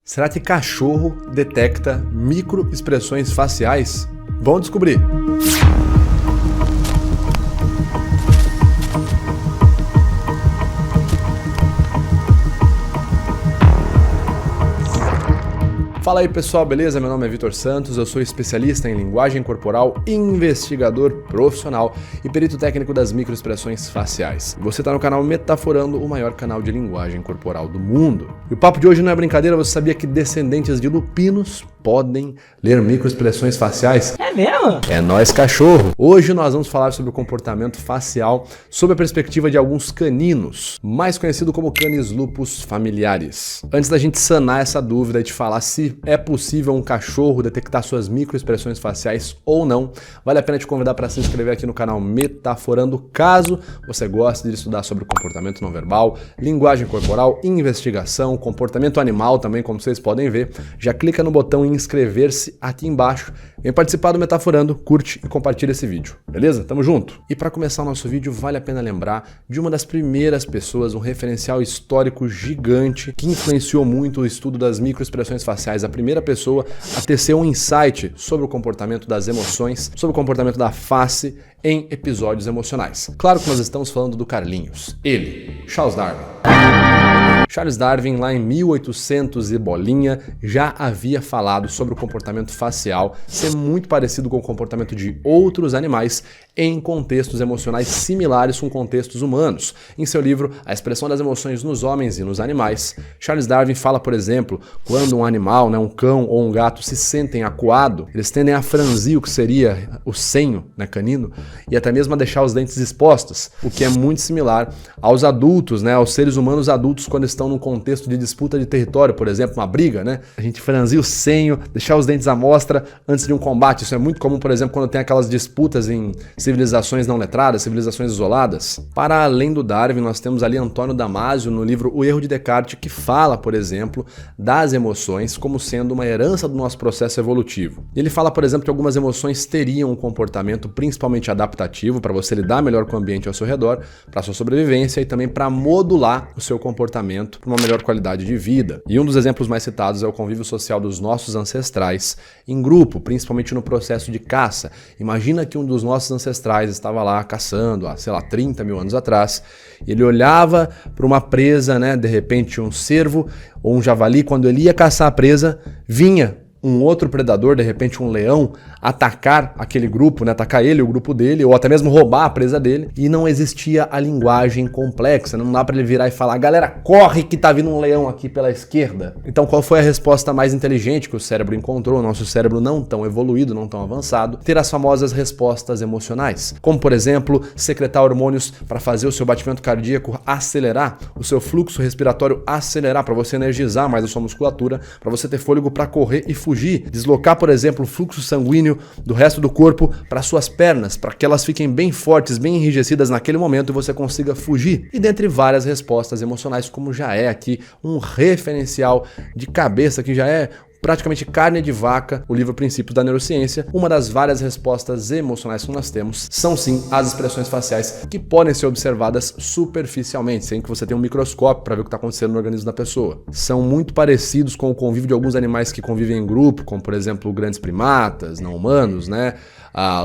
Será que cachorro detecta microexpressões faciais? Vamos descobrir! Fala aí pessoal, beleza? Meu nome é Vitor Santos, eu sou especialista em linguagem corporal, investigador profissional e perito técnico das microexpressões faciais. Você está no canal Metaforando, o maior canal de linguagem corporal do mundo. E o papo de hoje não é brincadeira, você sabia que descendentes de lupinos podem ler microexpressões faciais? É mesmo? É nóis, cachorro! Hoje nós vamos falar sobre o comportamento facial sob a perspectiva de alguns caninos, mais conhecido como canis lupus familiares. Antes da gente sanar essa dúvida e te falar se é possível um cachorro detectar suas microexpressões faciais ou não, vale a pena te convidar para se inscrever aqui no canal Metaforando, caso você goste de estudar sobre o comportamento não verbal, linguagem corporal, investigação, comportamento animal também, como vocês podem ver. Já clica no botão inscrever-se aqui embaixo, vem participar do Metaforando, curte e compartilha esse vídeo, beleza? Tamo junto! E para começar o nosso vídeo, vale a pena lembrar de uma das primeiras pessoas, um referencial histórico gigante que influenciou muito o estudo das microexpressões faciais, a primeira pessoa a tecer um insight sobre o comportamento das emoções, sobre o comportamento da face em episódios emocionais. Claro que nós estamos falando do Carlinhos, ele, Charles Darwin. Charles Darwin, lá em 1800 e bolinha, já havia falado sobre o comportamento facial ser muito parecido com o comportamento de outros animais em contextos emocionais similares com contextos humanos. Em seu livro A Expressão das Emoções nos Homens e nos Animais, Charles Darwin fala, por exemplo, quando um animal, um cão ou um gato se sentem acuado, eles tendem a franzir o que seria o senho, canino, e até mesmo a deixar os dentes expostos, o que é muito similar aos adultos, aos seres humanos adultos quando estão num contexto de disputa de território, por exemplo, uma briga, A gente franzir o senho, deixar os dentes à mostra antes de um combate. Isso é muito comum, por exemplo, quando tem aquelas disputas em civilizações não letradas, civilizações isoladas. Para além do Darwin, nós temos ali Antônio Damasio no livro O Erro de Descartes, que fala, por exemplo, das emoções como sendo uma herança do nosso processo evolutivo. Ele fala, por exemplo, que algumas emoções teriam um comportamento principalmente adaptativo para você lidar melhor com o ambiente ao seu redor, para sua sobrevivência e também para modular o seu comportamento para uma melhor qualidade de vida. E um dos exemplos mais citados é o convívio social dos nossos ancestrais em grupo, principalmente no processo de caça. Imagina que um dos nossos ancestrais estava lá caçando há, 30 mil anos atrás, e ele olhava para uma presa, de repente um cervo ou um javali, quando ele ia caçar a presa, vinha um outro predador, de repente um leão, atacar aquele grupo, atacar ele, o grupo dele, ou até mesmo roubar a presa dele, e não existia a linguagem complexa, não dá para ele virar e falar, galera, corre que tá vindo um leão aqui pela esquerda. Então qual foi a resposta mais inteligente que o cérebro encontrou, o nosso cérebro não tão evoluído, não tão avançado? Ter as famosas respostas emocionais, como por exemplo, secretar hormônios para fazer o seu batimento cardíaco acelerar, o seu fluxo respiratório acelerar, para você energizar mais a sua musculatura, para você ter fôlego para correr e fugir, deslocar, por exemplo, o fluxo sanguíneo do resto do corpo para suas pernas, para que elas fiquem bem fortes, bem enrijecidas naquele momento e você consiga fugir. E dentre várias respostas emocionais, como já é aqui um referencial de cabeça, que já é praticamente carne de vaca, o livro Princípios da Neurociência, uma das várias respostas emocionais que nós temos são sim as expressões faciais que podem ser observadas superficialmente, sem que você tenha um microscópio para ver o que está acontecendo no organismo da pessoa. São muito parecidos com o convívio de alguns animais que convivem em grupo, como por exemplo grandes primatas, não humanos,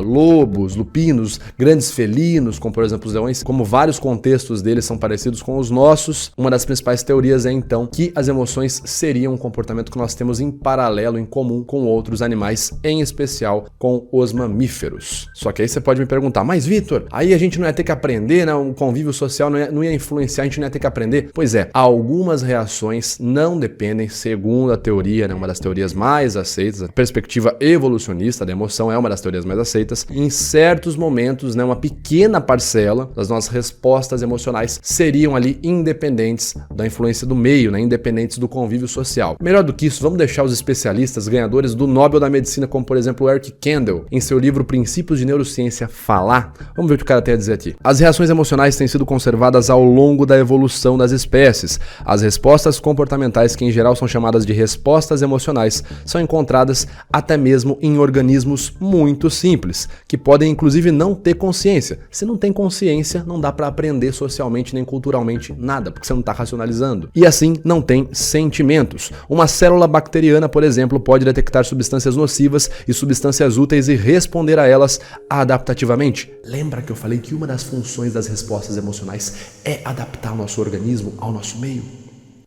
lobos, lupinos, grandes felinos, como por exemplo os leões, como vários contextos deles são parecidos com os nossos. Uma das principais teorias é então que as emoções seriam um comportamento que nós temos em paralelo, em comum com outros animais, em especial com os mamíferos. Só que aí você pode me perguntar, mas Vitor, aí a gente não ia ter que aprender, o convívio social não ia influenciar, a gente não ia ter que aprender? Pois é, algumas reações não dependem, segundo a teoria, uma das teorias mais aceitas, a perspectiva evolucionista da emoção é uma das teorias mais aceitas. Em certos momentos, uma pequena parcela das nossas respostas emocionais seriam ali independentes da influência do meio, independentes do convívio social. Melhor do que isso, vamos deixar os especialistas ganhadores do Nobel da Medicina, como por exemplo o Eric Kandel, em seu livro Princípios de Neurociência, falar. Vamos ver o que o cara tem a dizer aqui. As reações emocionais têm sido conservadas ao longo da evolução das espécies. As respostas comportamentais, que em geral são chamadas de respostas emocionais, são encontradas até mesmo em organismos muito simples, simples, que podem inclusive não ter consciência. Se não tem consciência, não dá para aprender socialmente nem culturalmente nada, porque você não está racionalizando. E assim, não tem sentimentos. Uma célula bacteriana, por exemplo, pode detectar substâncias nocivas e substâncias úteis e responder a elas adaptativamente. Lembra que eu falei que uma das funções das respostas emocionais é adaptar o nosso organismo ao nosso meio?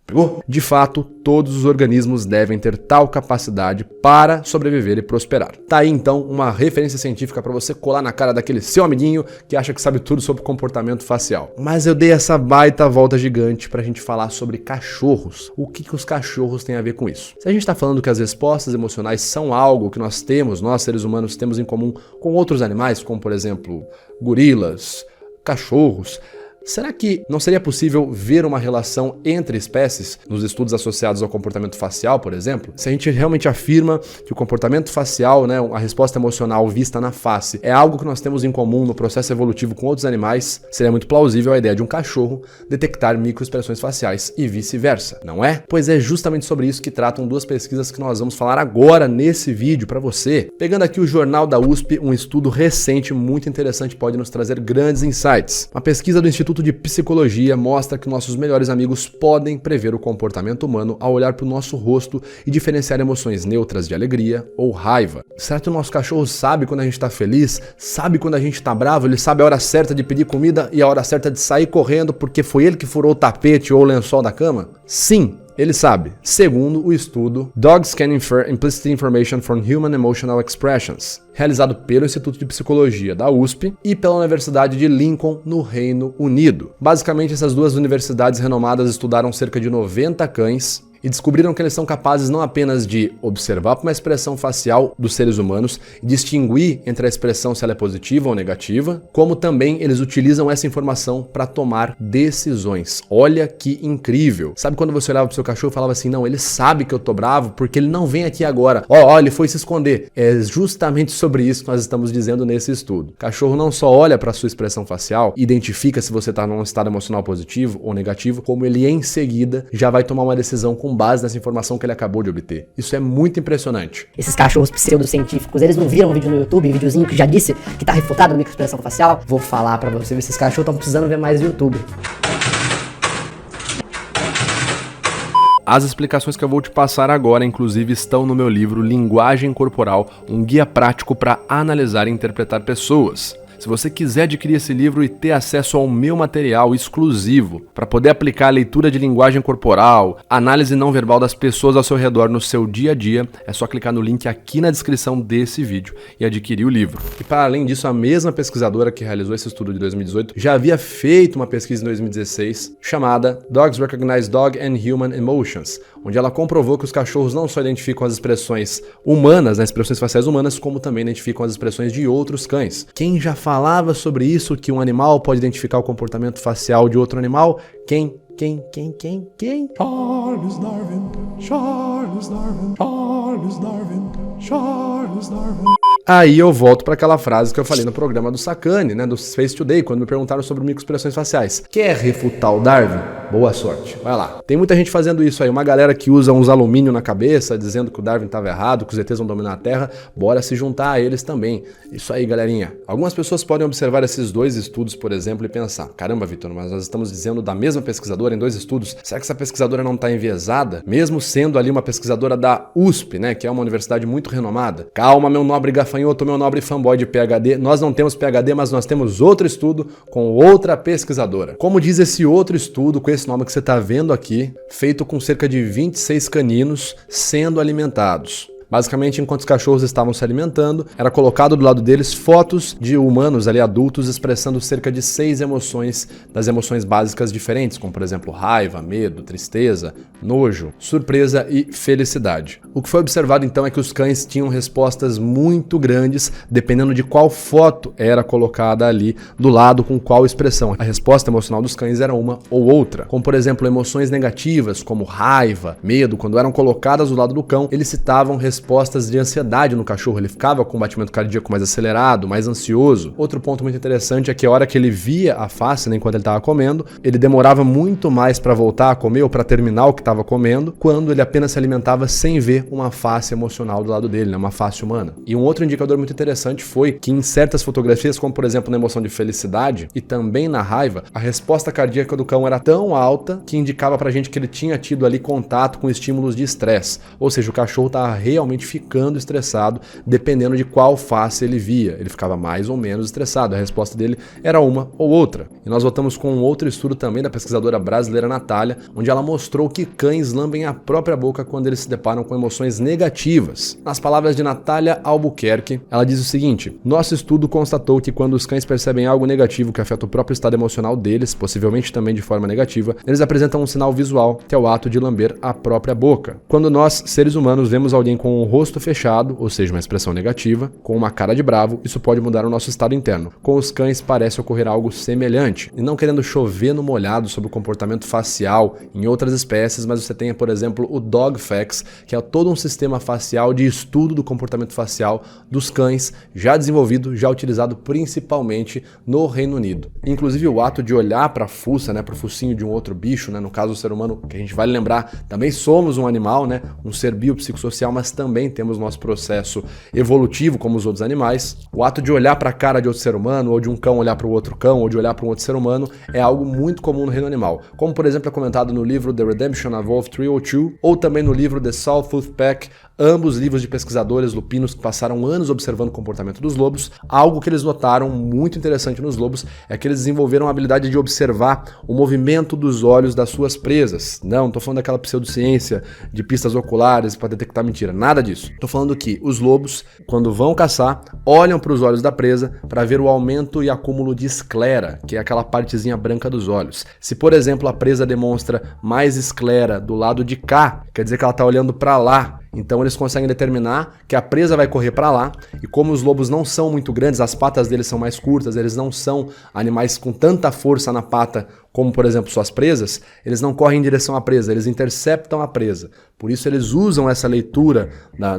Pegou? De fato, todos os organismos devem ter tal capacidade para sobreviver e prosperar. Tá aí então uma referência científica para você colar na cara daquele seu amiguinho que acha que sabe tudo sobre comportamento facial. Mas eu dei essa baita volta gigante pra gente falar sobre cachorros. O que os cachorros têm a ver com isso? Se a gente tá falando que as respostas emocionais são algo que nós seres humanos temos em comum com outros animais, como por exemplo, gorilas, cachorros, será que não seria possível ver uma relação entre espécies nos estudos associados ao comportamento facial, por exemplo? Se a gente realmente afirma que o comportamento facial, a resposta emocional vista na face, é algo que nós temos em comum no processo evolutivo com outros animais, seria muito plausível a ideia de um cachorro detectar microexpressões faciais e vice-versa, não é? Pois é justamente sobre isso que tratam duas pesquisas que nós vamos falar agora nesse vídeo para você. Pegando aqui o jornal da USP, um estudo recente muito interessante pode nos trazer grandes insights. Uma pesquisa do Instituto de Psicologia mostra que nossos melhores amigos podem prever o comportamento humano ao olhar para o nosso rosto e diferenciar emoções neutras de alegria ou raiva. Será que o nosso cachorro sabe quando a gente está feliz? Sabe quando a gente está bravo? Ele sabe a hora certa de pedir comida e a hora certa de sair correndo porque foi ele que furou o tapete ou o lençol da cama? Sim! Ele sabe, segundo o estudo Dogs Can Infer Implicit Information from Human Emotional Expressions, realizado pelo Instituto de Psicologia da USP e pela Universidade de Lincoln, no Reino Unido. Basicamente, essas duas universidades renomadas estudaram cerca de 90 cães e descobriram que eles são capazes não apenas de observar uma expressão facial dos seres humanos e distinguir entre a expressão se ela é positiva ou negativa, como também eles utilizam essa informação para tomar decisões. Olha que incrível! Sabe quando você olhava pro seu cachorro e falava assim, não, ele sabe que eu tô bravo porque ele não vem aqui agora. Ó, ele foi se esconder. É justamente sobre isso que nós estamos dizendo nesse estudo. O cachorro não só olha para sua expressão facial, identifica se você tá num estado emocional positivo ou negativo, como ele em seguida já vai tomar uma decisão com base nessa informação que ele acabou de obter. Isso é muito impressionante. Esses cachorros pseudocientíficos, eles não viram um vídeo no YouTube, um videozinho que já disse que tá refutado a microexpressão facial? Vou falar pra você, esses cachorros estão precisando ver mais YouTube. As explicações que eu vou te passar agora, inclusive, estão no meu livro Linguagem Corporal, um guia prático para analisar e interpretar pessoas. Se você quiser adquirir esse livro e ter acesso ao meu material exclusivo para poder aplicar a leitura de linguagem corporal, análise não verbal das pessoas ao seu redor no seu dia a dia, é só clicar no link aqui na descrição desse vídeo e adquirir o livro. E para além disso, a mesma pesquisadora que realizou esse estudo de 2018 já havia feito uma pesquisa em 2016 chamada Dogs Recognize Dog and Human Emotions, onde ela comprovou que os cachorros não só identificam as expressões humanas, as expressões faciais humanas, como também identificam as expressões de outros cães. Quem já falava sobre isso, que um animal pode identificar o comportamento facial de outro animal? Quem? Charles Darwin, Charles Darwin, Charles Darwin, Charles Darwin. Aí eu volto para aquela frase que eu falei no programa do Sacani, do Face Today, quando me perguntaram sobre microexpressões faciais. Quer refutar o Darwin? Boa sorte, vai lá. Tem muita gente fazendo isso aí, uma galera que usa uns alumínio na cabeça, dizendo que o Darwin estava errado, que os ETs vão dominar a Terra, bora se juntar a eles também. Isso aí, galerinha. Algumas pessoas podem observar esses dois estudos, por exemplo, e pensar, caramba, Vitor, mas nós estamos dizendo da mesma pesquisadora em dois estudos, será que essa pesquisadora não está enviesada? Mesmo sendo ali uma pesquisadora da USP, que é uma universidade muito renomada. Calma, meu nobre gafanhoto, meu nobre fanboy de PhD, nós não temos PhD, mas nós temos outro estudo com outra pesquisadora. Como diz esse outro estudo, com esse nome que você está vendo aqui, feito com cerca de 26 caninos sendo alimentados. Basicamente, enquanto os cachorros estavam se alimentando, era colocado do lado deles fotos de humanos ali adultos expressando cerca de 6 emoções, das emoções básicas diferentes, como por exemplo raiva, medo, tristeza, nojo, surpresa e felicidade. O que foi observado então é que os cães tinham respostas muito grandes dependendo de qual foto era colocada ali do lado com qual expressão. A resposta emocional dos cães era uma ou outra, como por exemplo emoções negativas como raiva, medo, quando eram colocadas do lado do cão, eles citavam respostas respostas de ansiedade no cachorro, ele ficava com o batimento cardíaco mais acelerado, mais ansioso. Outro ponto muito interessante é que a hora que ele via a face, né, enquanto ele estava comendo, ele demorava muito mais para voltar a comer ou para terminar o que estava comendo, quando ele apenas se alimentava sem ver uma face emocional do lado dele, né, uma face humana. E um outro indicador muito interessante foi que em certas fotografias, como por exemplo na emoção de felicidade e também na raiva, a resposta cardíaca do cão era tão alta que indicava pra gente que ele tinha tido ali contato com estímulos de estresse. Ou seja, o cachorro estava realmente ficando estressado, dependendo de qual face ele via. Ele ficava mais ou menos estressado. A resposta dele era uma ou outra. E nós voltamos com um outro estudo também da pesquisadora brasileira Natália, onde ela mostrou que cães lambem a própria boca quando eles se deparam com emoções negativas. Nas palavras de Natália Albuquerque, ela diz o seguinte: nosso estudo constatou que quando os cães percebem algo negativo que afeta o próprio estado emocional deles, possivelmente também de forma negativa, eles apresentam um sinal visual, que é o ato de lamber a própria boca. Quando nós, seres humanos, vemos alguém com o rosto fechado, ou seja, uma expressão negativa, com uma cara de bravo, isso pode mudar o nosso estado interno. Com os cães parece ocorrer algo semelhante. E não querendo chover no molhado sobre o comportamento facial em outras espécies, mas você tem, por exemplo, o Dogfax, que é todo um sistema facial de estudo do comportamento facial dos cães, já desenvolvido, já utilizado principalmente no Reino Unido. Inclusive o ato de olhar para a fuça, né, para o focinho de um outro bicho, né, no caso o ser humano, que a gente vale lembrar, também somos um animal, né, um ser biopsicossocial, mas também temos nosso processo evolutivo como os outros animais. O ato de olhar para a cara de outro ser humano, ou de um cão olhar para o outro cão, ou de olhar para um outro ser humano, é algo muito comum no reino animal. Como por exemplo é comentado no livro The Redemption of Wolf 302, ou também no livro The Sawtooth Pack, ambos livros de pesquisadores lupinos que passaram anos observando o comportamento dos lobos. Algo que eles notaram muito interessante nos lobos é que eles desenvolveram a habilidade de observar o movimento dos olhos das suas presas. Não estou falando daquela pseudociência de pistas oculares para detectar mentira, nada disso. Estou falando que os lobos, quando vão caçar, olham para os olhos da presa para ver o aumento e acúmulo de esclera, que é aquela partezinha branca dos olhos. Se, por exemplo, a presa demonstra mais esclera do lado de cá, quer dizer que ela está olhando para lá. Então eles conseguem determinar que a presa vai correr para lá, e como os lobos não são muito grandes, as patas deles são mais curtas, eles não são animais com tanta força na pata como, por exemplo, suas presas, eles não correm em direção à presa, eles interceptam a presa. Por isso eles usam essa leitura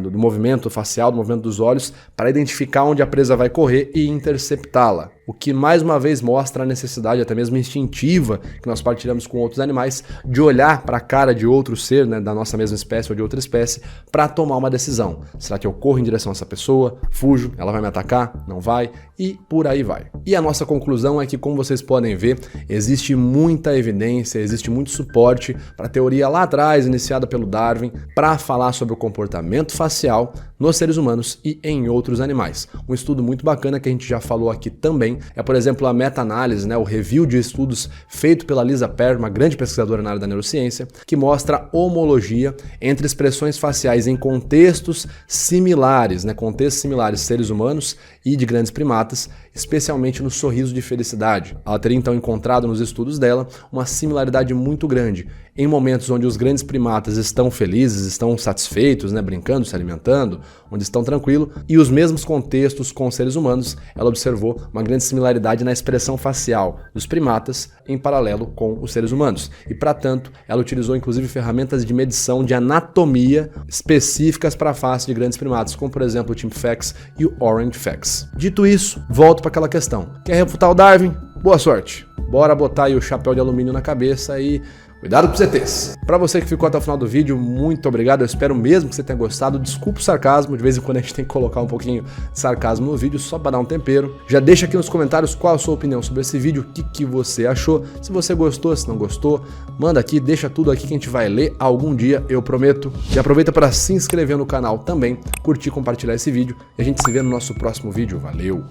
do movimento facial, do movimento dos olhos, para identificar onde a presa vai correr e interceptá-la. O que mais uma vez mostra a necessidade, até mesmo instintiva, que nós partilhamos com outros animais, de olhar para a cara de outro ser, né, da nossa mesma espécie ou de outra espécie, para tomar uma decisão. Será que eu corro em direção a essa pessoa? Fujo? Ela vai me atacar? Não vai? E por aí vai. E a nossa conclusão é que, como vocês podem ver, existe muita evidência, existe muito suporte para a teoria lá atrás, iniciada pelo Darwin, para falar sobre o comportamento facial nos seres humanos e em outros animais. Um estudo muito bacana que a gente já falou aqui também é, por exemplo, a meta-análise, né, o review de estudos feito pela Lisa Perry, uma grande pesquisadora na área da neurociência, que mostra homologia entre expressões faciais em contextos similares, né, contextos similares de seres humanos e de grandes primatas, especialmente no sorriso de felicidade. Ela teria então encontrado nos estudos dela uma similaridade muito grande em momentos onde os grandes primatas estão felizes, estão satisfeitos, né, brincando, se alimentando, onde estão tranquilos, e os mesmos contextos com os seres humanos, ela observou uma grande similaridade na expressão facial dos primatas em paralelo com os seres humanos. E, para tanto, ela utilizou inclusive ferramentas de medição de anatomia específicas para a face de grandes primatas, como por exemplo o TimpFax e o OrangeFax. Dito isso, volto para aquela questão. Quer refutar o Darwin? Boa sorte! Bora botar aí o chapéu de alumínio na cabeça e cuidado com os ETs. Para você que ficou até o final do vídeo, muito obrigado. Eu espero mesmo que você tenha gostado. Desculpa o sarcasmo, de vez em quando a gente tem que colocar um pouquinho de sarcasmo no vídeo, só para dar um tempero. Já deixa aqui nos comentários qual a sua opinião sobre esse vídeo, o que você achou. Se você gostou, se não gostou, manda aqui, deixa tudo aqui que a gente vai ler algum dia, eu prometo. E aproveita para se inscrever no canal também, curtir e compartilhar esse vídeo. E a gente se vê no nosso próximo vídeo. Valeu!